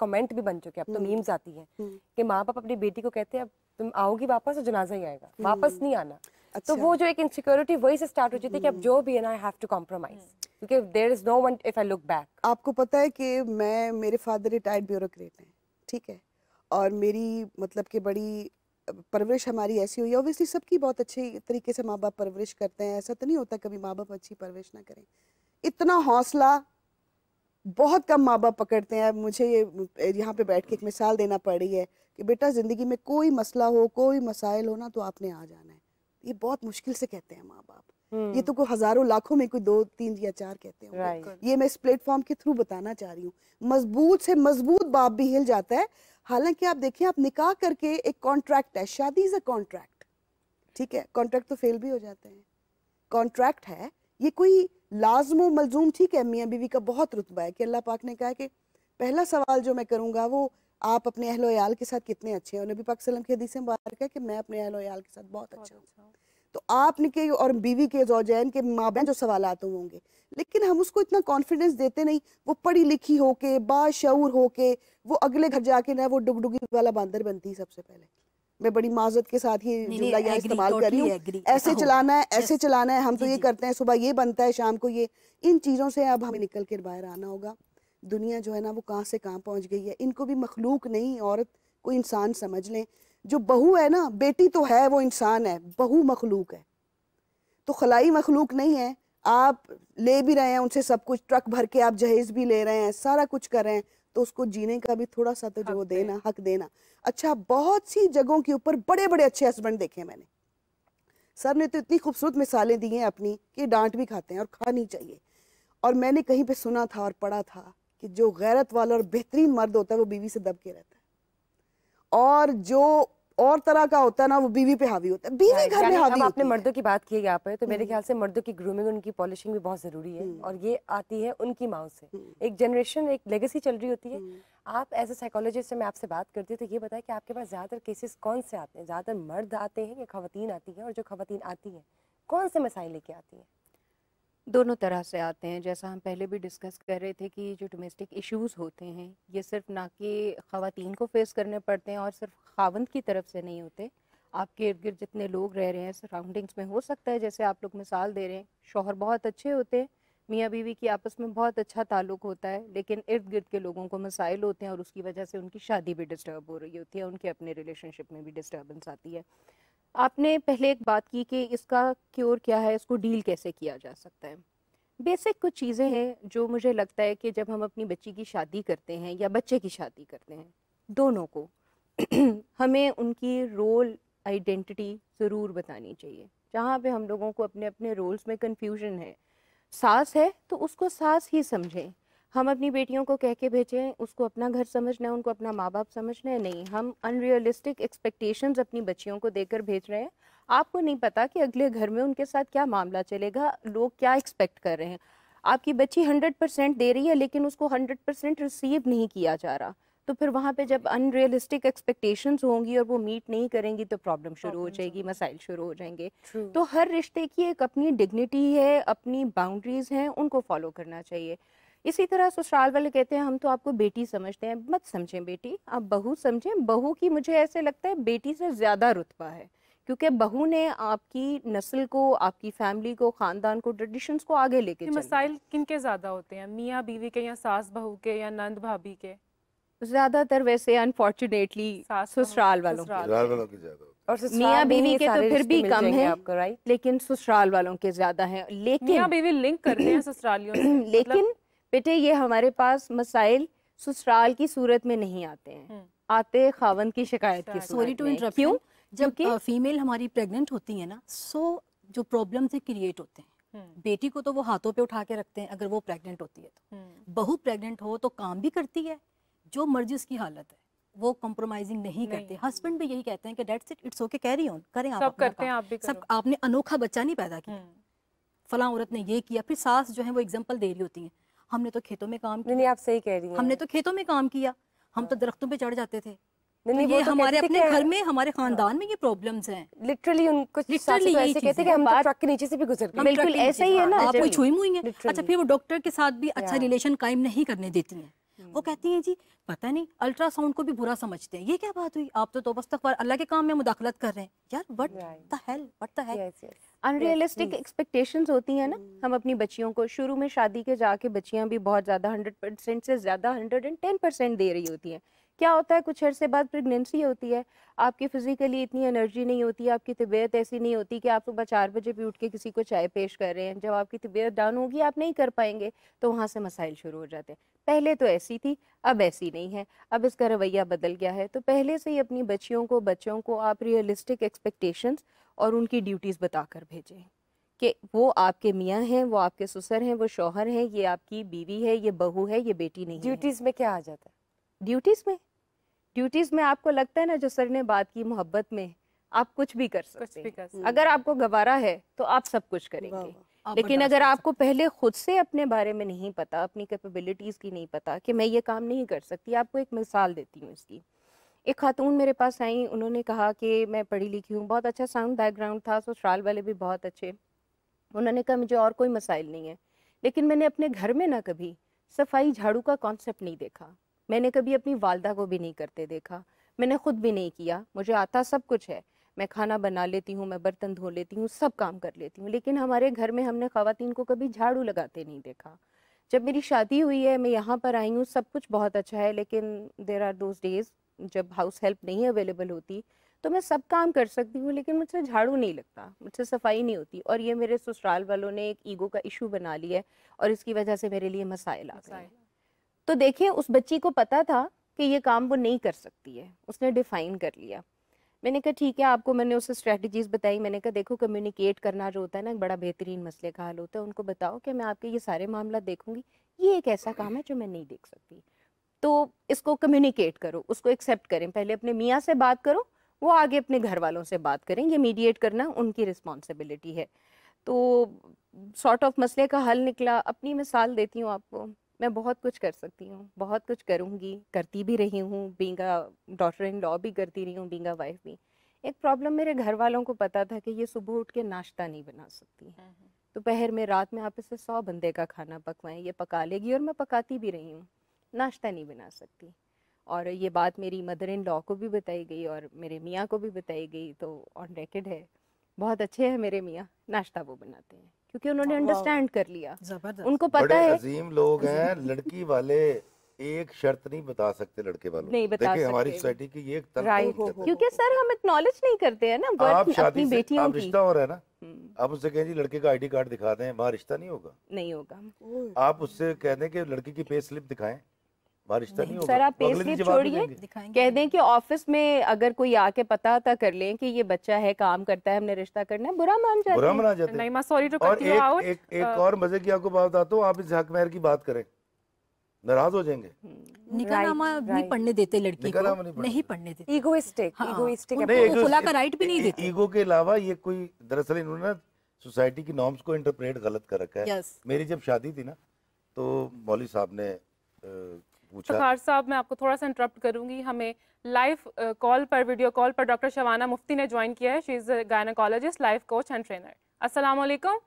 Comment भी बन चुके हैं, अब तो मीम्स आती हैं कि माँ बाप अपनी बेटी को कहते हैं अब तुम आओगी वापस और जनाजा ही आएगा, वापस नहीं आना। तो वो जो एक इनसिक्योरिटी वही से स्टार्ट हो जाती है कि अब जो भी है ना आई हैव टू कॉम्प्रोमाइज, क्योंकि there is no one if I look back. आपको पता है कि मेरे फादर रिटायर्ड ब्यूरोक्रेट हैं, ठीक है, और मेरी मतलब कि बड़ी परवरिश हमारी ऐसी हुई है। ऑब्वियसली सबकी बहुत अच्छे तरीके से माँ बाप परवरिश करते हैं, ऐसा तो नहीं होता कभी माँ बाप अच्छी परवरिश ना करें। इतना हौसला बहुत कम माँ बाप पकड़ते हैं। मुझे ये यहाँ पे बैठ के एक मिसाल देना पड़ रही है कि बेटा ज़िंदगी में कोई मसला हो, कोई मसाइल हो ना, तो आपने आ जाना है। ये बहुत मुश्किल से कहते हैं माँ बाप। ये तो कोई हजारों लाखों में कोई 2 3 या 4 कहते हैं। ये मैं इस प्लेटफॉर्म के थ्रू बताना चाह रही हूँ। मजबूत से मजबूत बाप भी हिल जाता है। हालांकि आप देखिए, आप निकाह करके एक कॉन्ट्रैक्ट है, शादी इज अ कॉन्ट्रैक्ट, ठीक है, कॉन्ट्रैक्ट तो फेल भी हो जाते हैं, कॉन्ट्रैक्ट है, ये कोई लाजमो मलजूम, ठीक है, मियाँ बीवी का बहुत रुतबा है कि अल्लाह पाक ने कहा है कि पहला सवाल जो मैं करूँगा वो आप अपने अहलो याल के साथ कितने अच्छे हैं। और नबी पाक सल्लल्लाहु अलैहि वसल्लम की हदीस में मुबारक है कि मैं अपने अहलो याल के साथ बहुत अच्छा हूँ। तो आपने के और बीवी के ज़ौजैन के माबैन जो सवालात होंगे, लेकिन हम उसको इतना कॉन्फिडेंस देते नहीं। वो पढ़ी लिखी होके, बाशऊर होके, वो अगले घर जाके ना वो डुगडुगी वाला बंदर बनती है। सबसे पहले मैं बड़ी माजरत के साथ ये जुमला यहाँ इस्तेमाल कर रही हूँ, ऐसे चलाना है, ऐसे चलाना है, हम तो ये करते हैं, सुबह ये बनता है, शाम को ये। इन चीज़ों से अब हमें निकल कर बाहर आना होगा। दुनिया जो है ना वो कहाँ से कहाँ पहुँच गई है। इनको भी मखलूक नहीं, औरत को इंसान समझ लें। जो बहू है ना, बेटी तो है, वो इंसान है, बहू मखलूक है, तो खलाई मखलूक नहीं है। आप ले भी रहे हैं उनसे सब कुछ, ट्रक भर के आप जहेज भी ले रहे हैं, सारा कुछ कर रहे हैं, तो उसको जीने का भी थोड़ा सा तो जो देना, हक देना। अच्छा, बहुत सी जगहों के ऊपर बड़े बड़े अच्छे हस्बैंड देखे मैंने। सर ने तो इतनी खूबसूरत मिसालें दी हैं अपनी कि डांट भी खाते हैं और खानी चाहिए। और मैंने कहीं पे सुना था और पढ़ा था कि जो गैरत वाला और बेहतरीन मर्द होता है वो बीवी से दब के रहता है, और जो और तरह का होता है ना वो बीवी पे हावी होता है। बीवी घर में हावी। आपने मर्दों की बात की है यहाँ पे, तो मेरे ख्याल से मर्दों की ग्रूमिंग, उनकी पॉलिशिंग भी बहुत जरूरी है, और ये आती है उनकी माँ से। एक जनरेशन, एक लेगेसी चल रही होती है। आप एज ए साइकोलॉजिस्ट से मैं आपसे बात करती हूँ, तो ये बताएं कि आपके पास ज्यादातर केसेस कौन से आते हैं? ज्यादातर मर्द आते हैं या खवातीन आती हैं? और जो खवातीन आती हैं कौन से मसाइल लेके आती हैं? दोनों तरह से आते हैं। जैसा हम पहले भी डिस्कस कर रहे थे कि जो डोमेस्टिक इश्यूज़ होते हैं ये सिर्फ ना कि ख़वातीन को फेस करने पड़ते हैं और सिर्फ खावंद की तरफ से नहीं होते। आपके इर्द गिर्द जितने लोग रह रहे हैं सराउंडिंग्स में, हो सकता है जैसे आप लोग मिसाल दे रहे हैं, शौहर बहुत अच्छे होते हैं, मियाँ बीवी की आपस में बहुत अच्छा ताल्लुक़ होता है, लेकिन इर्द गिर्द के लोगों को मसाइल होते हैं और उसकी वजह से उनकी शादी भी डिस्टर्ब हो रही होती है, उनके अपने रिलेशनशिप में भी डिस्टर्बेंस आती है। आपने पहले एक बात की कि इसका क्योर क्या है, इसको डील कैसे किया जा सकता है। बेसिक कुछ चीज़ें हैं जो मुझे लगता है कि जब हम अपनी बच्ची की शादी करते हैं या बच्चे की शादी करते हैं, दोनों को हमें उनकी रोल आइडेंटिटी ज़रूर बतानी चाहिए। जहाँ पे हम लोगों को अपने अपने रोल्स में कन्फ्यूजन है, सास है तो उसको सास ही समझें। हम अपनी बेटियों को कह के भेजें उसको अपना घर समझना है, उनको अपना माँ बाप समझना है, नहीं, हम अनरियलिस्टिक एक्सपेक्टेशंस अपनी बच्चियों को देकर भेज रहे हैं। आपको नहीं पता कि अगले घर में उनके साथ क्या मामला चलेगा, लोग क्या एक्सपेक्ट कर रहे हैं। आपकी बच्ची 100% दे रही है लेकिन उसको 100% रिसीव नहीं किया जा रहा, तो फिर वहाँ पे जब अनरियलिस्टिक एक्सपेक्टेशंस होंगी और वो मीट नहीं करेंगी तो प्रॉब्लम शुरू हो जाएगी, मसाइल शुरू हो जाएंगे। तो हर रिश्ते की एक अपनी डिग्निटी है, अपनी बाउंड्रीज हैं, उनको फॉलो करना चाहिए। इसी तरह ससुराल वाले कहते हैं हम तो आपको बेटी समझते हैं, मत समझें बेटी, आप बहू समझें। बहू की मुझे ऐसे लगता है बेटी से ज़्यादा रुतबा है, क्योंकि बहू ने आपकी नस्ल को, आपकी फैमिली को, ख़ानदान को, ट्रेडिशंस को आगे लेके चलना। मसाइल किनके ज़्यादा होते हैं, मियाँ बीवी के या सास बहू के या नंद भाभी के? ज़्यादातर वैसे अनफॉर्चुनेटली ससुराल वालों के ज़्यादा, और मियाँ बीवी के तो फिर भी कम है, लेकिन ससुराल वालों के ज़्यादा हैं। लेकिन मियाँ बीवी लिंक करते हैं ससुरालियों से। लेकिन बेटे ये हमारे पास मसाइल ससुराल की सूरत में नहीं आते हैं, आते खावंद की शिकायत की सॉरी टू इंटरप्ट। क्यों? जब फीमेल हमारी प्रेग्नेंट होती है ना, सो जो प्रॉब्लम से क्रिएट होते हैं, बेटी को तो वो हाथों पे उठा के रखते हैं अगर वो प्रेग्नेंट होती है तो। बहू प्रेग्नेंट हो तो काम भी करती है, जो मर्जी उसकी हालत है वो कॉम्प्रोमाइजिंग नहीं करते। हस्बैंड भी यही कहते हैं कि that's it, it's okay, carry on, करें आप, सब करते हैं, आप भी करो। सब, आपने अनोखा बच्चा नहीं पैदा किया, फलां औरत ने ये किया। फिर सास जो है वो एग्जांपल दे रही होती हैं, हमने तो खेतों में काम किया। नहीं, आप सही कह रही हैं, हमने तो खेतों में काम किया, हम तो दरख्तों पे चढ़ जाते थे, नहीं, ये हमारे अपने घर में, हमारे खानदान में ये प्रॉब्लम्स हैं। लिटरली उनको Literally यही ऐसे कहते हैं कि हम तो ट्रक के नीचे से भी गुजर गए। बिल्कुल ऐसा ही है ना, आप कोई छुई मुई है। Literally। अच्छा, फिर वो डॉक्टर के साथ भी अच्छा रिलेशन कायम नहीं करने देती हैं। वो कहती हैं जी पता नहीं अल्ट्रासाउंड को भी बुरा समझते हैं। ये क्या बात हुई, आप तो तौबा इस्तग़फ़ार अल्लाह के काम में मुदाखलत कर रहे हैं यार। What the hell. Unrealistic expectations होती हैं ना हम अपनी बच्चियों को। शुरू में शादी के जाके बच्चियां भी बहुत ज़्यादा 100% से ज़्यादा 110% दे रही होती हैं। क्या होता है, कुछ अरसे बाद प्रेगनेंसी होती है, आपकी फिजिकली इतनी एनर्जी नहीं होती, आपकी तबीयत ऐसी नहीं होती कि आप सुबह 4 बजे भी उठ के किसी को चाय पेश कर रहे हैं। जब आपकी तबीयत डाउन होगी आप नहीं कर पाएंगे, तो वहाँ से मसाइल शुरू हो जाते हैं। पहले तो ऐसी थी, अब ऐसी नहीं है, अब इसका रवैया बदल गया है। तो पहले से ही अपनी बच्चों को आप रियलिस्टिक एक्सपेक्टेशंस और उनकी ड्यूटीज़ बताकर भेजें कि वो आपके मियाँ हैं, वो आपके ससुर हैं, वो शौहर हैं, ये आपकी बीवी है, ये बहू है, ये बेटी नहीं है। ड्यूटीज में क्या आ जाता है? ड्यूटीज में आपको लगता है ना, जो सर ने बात की मोहब्बत में, आप कुछ भी कर सकते हैं। अगर आपको गवारा है तो आप सब कुछ करेंगे। लेकिन अगर आपको पहले खुद से अपने बारे में नहीं पता, अपनी कैपेबिलिटीज की नहीं पता कि मैं ये काम नहीं कर सकती। आपको एक मिसाल देती हूँ इसकी। एक खातून मेरे पास आई, उन्होंने कहा कि मैं पढ़ी लिखी हूँ, बहुत अच्छा साउंड बैकग्राउंड था, ससुराल वाले भी बहुत अच्छे। उन्होंने कहा मुझे और कोई मसाइल नहीं है, लेकिन मैंने अपने घर में ना कभी सफाई झाड़ू का कॉन्सेप्ट नहीं देखा। मैंने कभी अपनी वालदा को भी नहीं करते देखा, मैंने खुद भी नहीं किया। मुझे आता सब कुछ है, मैं खाना बना लेती हूँ, मैं बर्तन धो लेती हूँ, सब काम कर लेती हूँ, लेकिन हमारे घर में हमने ख़वातीन को कभी झाड़ू लगाते नहीं देखा। जब मेरी शादी हुई है, मैं यहाँ पर आई हूँ, सब कुछ बहुत अच्छा है, लेकिन देयर आर दोज डेज जब हाउस हेल्प नहीं अवेलेबल होती, तो मैं सब काम कर सकती हूँ, लेकिन मुझसे झाड़ू नहीं लगता, मुझसे सफाई नहीं होती। और ये मेरे ससुराल वालों ने एक ईगो का इशू बना लिया है, और इसकी वजह से मेरे लिए मसाइल आ गए। तो देखिए, उस बच्ची को पता था कि ये काम वो नहीं कर सकती है, उसने डिफाइन कर लिया। मैंने कहा ठीक है, आपको मैंने उसे स्ट्रेटजीज बताई। मैंने कहा देखो, कम्युनिकेट करना जो होता है ना, एक बड़ा बेहतरीन मसले का हल होता है। उनको बताओ कि मैं आपके ये सारे मामला देखूंगी, ये एक ऐसा काम है जो मैं नहीं देख सकती, तो इसको कम्युनिकेट करो, उसको एक्सेप्ट करें। पहले अपने मियाँ से बात करो, वो आगे अपने घर वालों से बात करें, ये मीडिएट करना उनकी रिस्पॉन्सिबिलिटी है। तो सॉर्ट ऑफ मसले का हल निकला। अपनी मिसाल देती हूँ आपको, मैं बहुत कुछ कर सकती हूँ, बहुत कुछ करूँगी, करती भी रही हूँ, being a daughter in law भी करती रही हूँ, बीइंग अ वाइफ भी। एक प्रॉब्लम मेरे घर वालों को पता था कि ये सुबह उठ के नाश्ता नहीं बना सकती, दोपहर में, रात में आप इसे 100 बंदे का खाना पकवाएं, ये पका लेगी, और मैं पकाती भी रही हूँ, नाश्ता नहीं बना सकती। और ये बात मेरी मदर इन लॉ को भी बताई गई और मेरे मियाँ को भी बताई गई, तो ऑन रिकॉर्ड है। बहुत अच्छे हैं मेरे मियाँ, नाश्ता वो बनाते हैं, क्योंकि उन्होंने अंडरस्टैंड कर लिया, उनको पता है। अजीम लोग हैं। लड़की वाले एक शर्त नहीं बता सकते लड़के वालों नहीं बता सकते। हमारी सोसाइटी की ये एक राइट, क्योंकि सर हम एक्नॉलेज नहीं करते हैं ना आप वर्थ अपनी बेटियों आप की। रिश्ता हो रहा है ना, आप उससे कहें जी लड़के का आईडी कार्ड दिखा दें, वहाँ रिश्ता नहीं होगा। नहीं होगा। आप उससे कह दें कि लड़की की पे स्लिप दिखाएं, वहाँ रिश्ता नहीं होगा। सर आप पे अगले दिन स्लिप जवाब नहीं छोड़िए, देंगे। कह दें कि ऑफिस में अगर कोई आके पता कर लें कि ये बच्चा है, काम करता है, हमने रिश्ता करना है, बुरा मान जाते बुरा हैं। मना जाते हैं। नहीं मैं सॉरी टू और कट यू आउट। एक और मजे की आपको बात बताता हूँ, आप इस हक महर की बात करें, नाराज हो जाएंगे। निकाहनामा नहीं पढ़ने देते लड़की निकाहनामा को, नहीं पढ़ने देते। इगोइस्टिक उनको खुला का राइट भी नहीं देते। ईगो के अलावा ये कोई, दरअसल इन्होंने सोसाइटी की नॉर्म्स को इंटरप्रेट गलत कर रखा है। Yes. मेरी जब शादी थी ना, तो मौलवी साहब ने पूछा। सखार साहब, मैं आपको थोड़ा सा इंटरप्ट करूंगी। हमें लाइव कॉल पर, वीडियो कॉल पर डॉक्टर शबाना मुफ्ती ने ज्वाइन किया है। She is a gynaecologist, life coach and trainer. अस्सलाम वालेकुम।